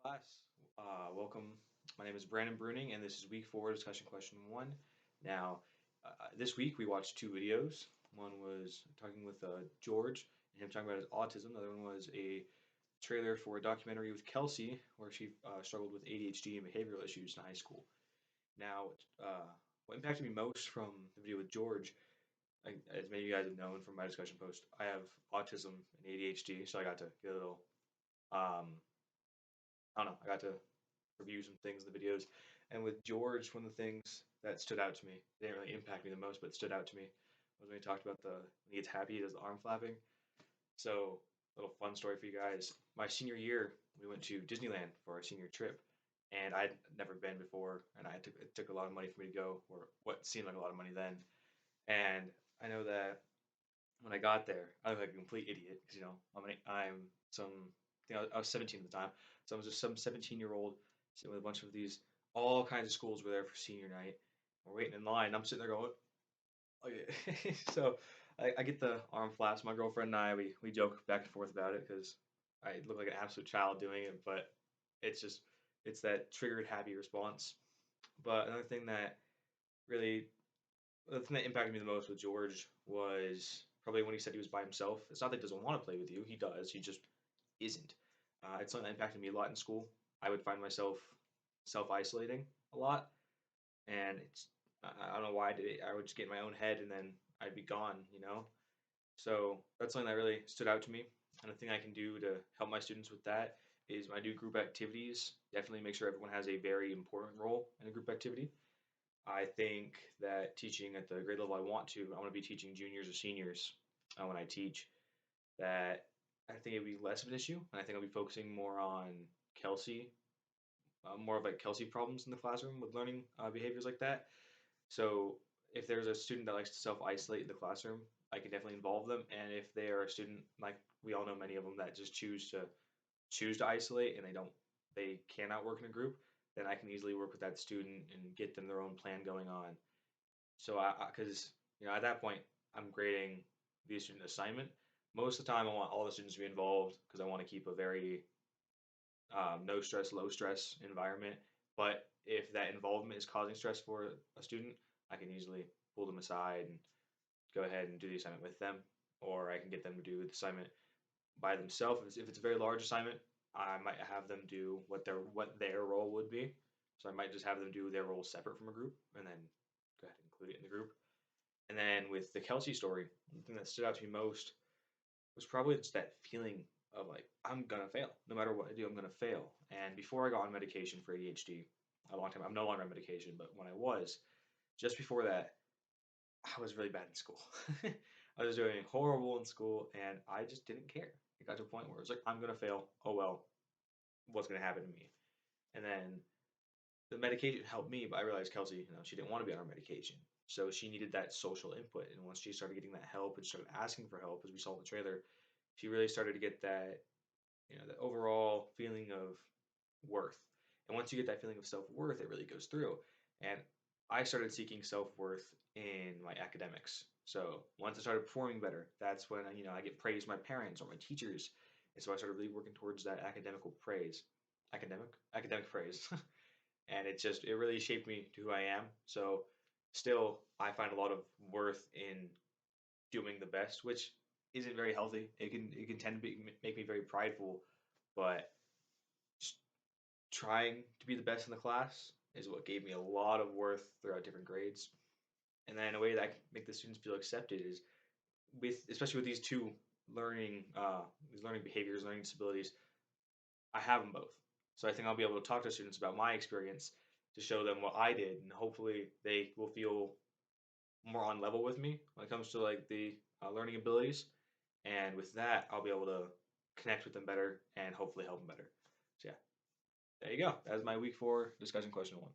Class. Welcome. My name is Brandon Bruning, and this is week 4, discussion question 1. Now, this week we watched two videos. One was talking with George, and him talking about his autism. The other one was a trailer for a documentary with Kelsey, where she struggled with ADHD and behavioral issues in high school. Now, what impacted me most from the video with George, as many of you guys have known from my discussion post, I have autism and ADHD, so I got to get a little um, I don't know. I got to review some things in the videos. And with George, one of the things that stood out to me, they didn't really impact me the most, but stood out to me, was when he talked about when he gets happy, he does the arm flapping. So, a little fun story for you guys. My senior year, we went to Disneyland for our senior trip, and I'd never been before, and it took a lot of money for me to go, or what seemed like a lot of money then. And I know that when I got there, I looked like a complete idiot because I'm some I was 17 at the time, so I was just some 17-year-old sitting with a bunch of these all kinds of schools were there for senior night. We're waiting in line. I'm sitting there going, okay. So I get the arm flaps. My girlfriend and we joke back and forth about it because I look like an absolute child doing it, but it's just it's that triggered happy response. But another thing that really the thing that impacted me the most with George was probably when he said he was by himself. It's not that he doesn't want to play with you; he does. He just isn't. It's something that impacted me a lot in school. I would find myself self-isolating a lot, and I don't know why I did it. I would just get in my own head, and then I'd be gone. So that's something that really stood out to me. And the thing I can do to help my students with that is when I do group activities, definitely make sure everyone has a very important role in a group activity. I think that teaching at the grade level I want to be teaching juniors or seniors when I teach, that I think it would be less of an issue. And I think I'll be focusing more on Kelsey, more of like Kelsey problems in the classroom with learning behaviors like that. So if there's a student that likes to self-isolate in the classroom, I can definitely involve them. And if they are a student, like we all know many of them that just choose to isolate and they cannot work in a group, then I can easily work with that student and get them their own plan going on. So because at that point I'm grading the student assignment. Most of the time I want all the students to be involved because I want to keep a very no stress, low stress environment. But if that involvement is causing stress for a student, I can easily pull them aside and go ahead and do the assignment with them, or I can get them to do the assignment by themselves. If it's a very large assignment, I might have them do what their role would be. So I might just have them do their role separate from a group, and then go ahead and include it in the group. And then with the Kelsey story, the thing that stood out to me most was probably just that feeling of like I'm gonna fail. No matter what I do, I'm gonna fail. And before I got on medication for ADHD, a long time, I'm no longer on medication, but when I was, just before that, I was really bad in school. I was doing horrible in school, and I just didn't care. It got to a point where it was like I'm gonna fail. Oh well, what's gonna happen to me? And then the medication helped me, but I realized Kelsey, she didn't want to be on her medication. So she needed that social input. And once she started getting that help and started asking for help, as we saw in the trailer, she really started to get that overall feeling of worth. And once you get that feeling of self-worth, it really goes through. And I started seeking self-worth in my academics. So once I started performing better, that's when I get praised by my parents or my teachers. And so I started really working towards that academical praise. Academic praise. And it really shaped me to who I am. So still I find a lot of worth in doing the best, which isn't very healthy. It can tend to make me very prideful, but just trying to be the best in the class is what gave me a lot of worth throughout different grades. And then a way that I can make the students feel accepted is especially with these learning behaviors, learning disabilities. I have them both. So I think I'll be able to talk to students about my experience to show them what I did, and hopefully they will feel more on level with me when it comes to like the learning abilities. And with that, I'll be able to connect with them better and hopefully help them better. So yeah, there you go. That's my week 4 discussion question 1.